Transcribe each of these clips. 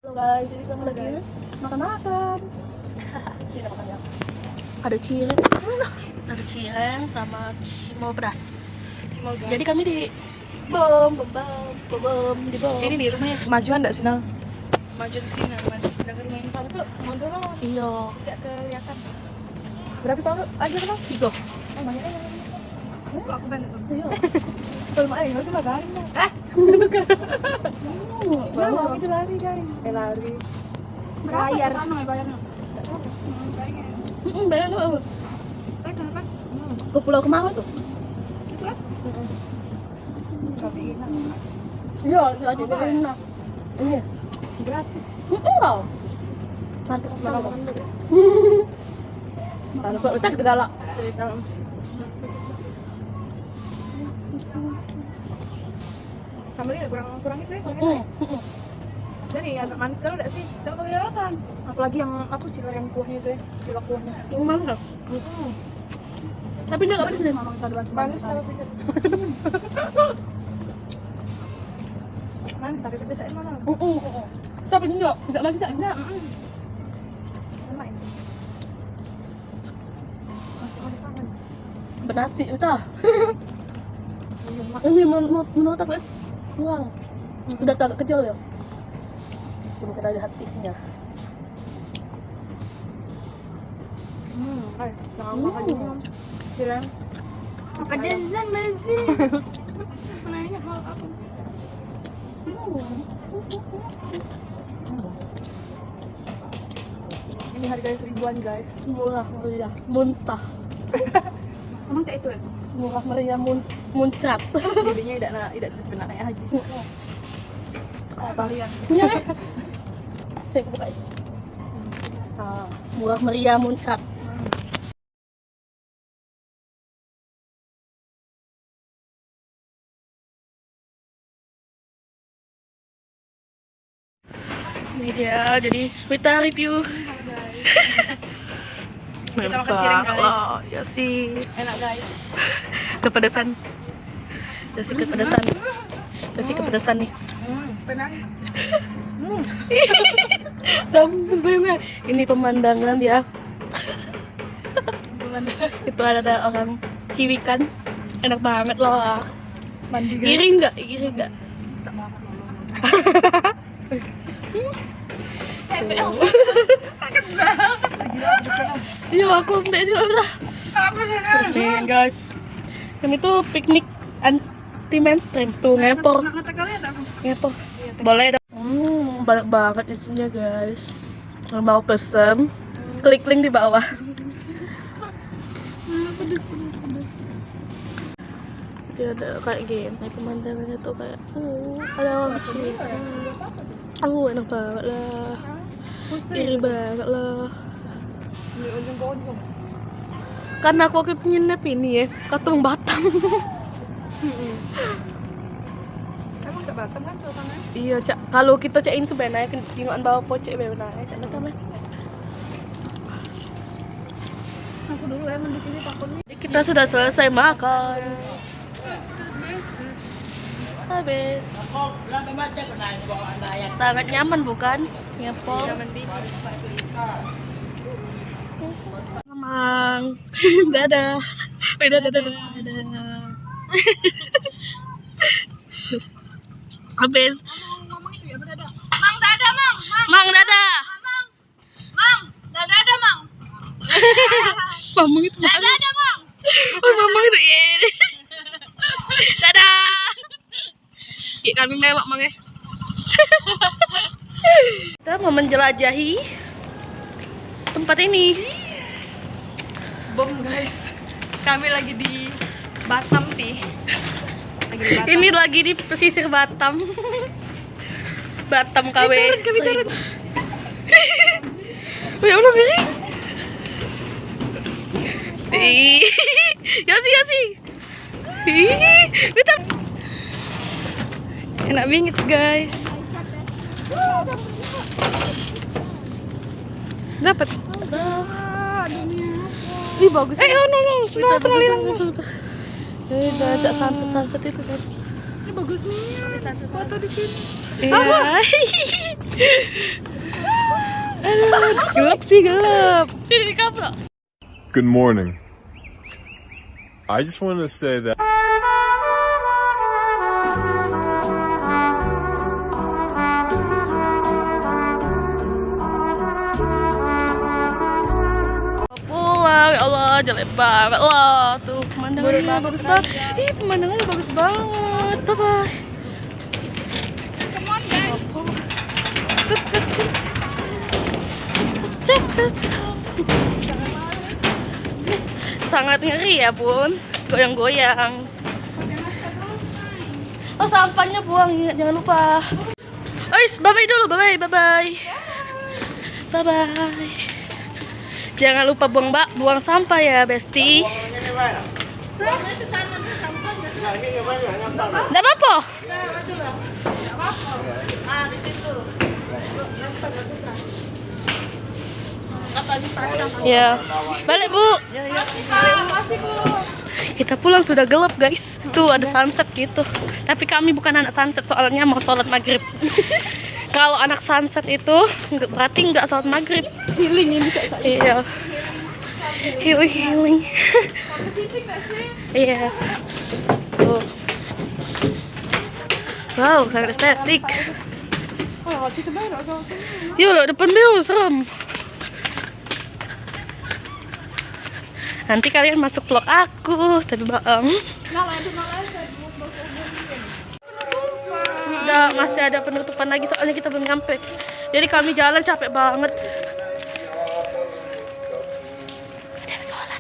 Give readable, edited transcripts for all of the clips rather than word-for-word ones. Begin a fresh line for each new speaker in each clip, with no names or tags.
Halo guys, jadi kami lagi makan-makan. Tidak makan ya. Ada cireng sama cimol pedas. Jadi kami di bom di bom.
Ini di rumahnya kemajuan enggak sih, Nal? Kemajuan sini, dengan rumah yang sama tuh mundur loh.
Iya.
Tidak kelihatan. Berapa tahun aja kan?
3.
Oh, banyak ya. Aku banget tuh.
Iya.
Kalau mau masih magarin. Mau itu lari, guys. Lari. Bayar. Bayarnya.
Bayar lu. Ke Pulau Kemawar tuh.
Tapi enak.
Iya, aja enak. Ini
Gratis.
tau. Mantap banget. Kalau kok utak galak.
Sama dia kurang itu ya. Jadi agak manis kalau enggak sih?
Enggak kelihatan.
Apalagi yang yang kuahnya itu ya, cilok kuahnya.
Mantap. Tapi dia enggak pedes deh, Mamang tadi bantu.
Manis kalau pedas. Manis tapi pedas mana?
Tapi enggak manis enggak.
Enak ini. Masih ada kangen.
Bernasi itu. Ini menurut aku kurang. Udah agak kecil ya. Coba kita lihat isinya.
Jangan makan juga. Cireng.
Pedesan masih.
Nanya hal apa? Ini harganya 1000-an, guys.
Murah meriah, muntah.
Emang kayak itu ya?
Murah meriah muncat.
Bibinya tidak cepet naik haji. Kalian.
Punya kan? Saya buka ini. Murah meriah muncat. Ini dia, jadi kita review.
Kita makan cireng, guys.
Oh, ya sih.
Enak, guys.
Kepedesan. Kepedesan nih.
Penang.
Sampai ini pemandangan ya. Itu ada orang ciwikan. Enak banget loh.
Mandi, guys.
Iri enggak?
Bisa makan dulu.
Iya, aku ambil juga lah.
Apa sih?
Nih guys, kami tuh piknik anti mainstream tuh ngepor.
Ngata kalian apa?
Ngepor. Boleh dong. Banyak banget isinya guys. Kalau mau pesen, klik link di bawah. Pedes. Dia ada kayak gini, pemandangannya tuh kayak ada orang sini. Enak banget lah. Iri banget lah.
Ini ujung-ujung.
Karena aku nginep ini ya, Katong Batam.
Emang ke Batam kan suasananya?
Iya, Cak. Kalau kita cakin ke Benai, tingokan bawa pocek Benai, Cak. Datang
Aku dulu emang di sini takutnya.
Kita sudah selesai makan. Habis. Sangat nyaman bukan? Ngepor. Mamang. Dadah. Dadah. Habis.
Ngomong itu ya berada. Mang dadah, Mang.
Mang dadah.
Mang, dadah, Mang.
Mamang itu bukan.
Dadah, Mang.
Oh, mamang itu ya. Dadah. Ya, kami mewah Mang ya. Kita mau menjelajahi tempat ini.
Bom, guys. Kami lagi di Batam sih.
Ini lagi di pesisir Batam. Batam KW. Oh ya Allah, miring. Yasi. Kita enak bingit guys. Dapat. Ih bagus. No. Sudah hilang. Udah ajak sunset itu kan.
Ini bagus nih. Foto di sini.
Iya.
Gelap sih, gelap.
Sini dikaplok.
Good morning. I just want to say that
pulang, ya Allah, jelek banget loh. Tuh pemandangannya bagus banget. Ih, pemandangannya bagus banget. Bye bye. Sangat ngeri ya bun, goyang-goyang. Oh sampahnya buang, ingat jangan lupa. Ois, bye bye dulu, bye bye, bye bye, bye bye. Jangan lupa buang sampah ya Besti. Nggak apa-apa. Ya, balik Bu. Kita pulang sudah gelap guys. Tuh ada sunset gitu. Tapi kami bukan anak sunset soalnya mau sholat maghrib. Kalau anak sunset itu berarti nggak sholat maghrib.
Healing ini saya.
Iya. Healing. Iya. Tuh. Wow, sangat estetik.
Oh, kita baru agak.
Yuk, lo depan Beo, serem. Nanti kalian masuk vlog aku, tapi udah masih ada penutupan lagi soalnya kita belum nyampe. Jadi kami jalan capek banget. Ada sholat.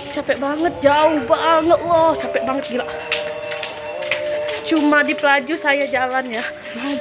Capek banget, jauh banget loh, capek banget gila. Cuma di Pelaju saya jalan ya.
Nah,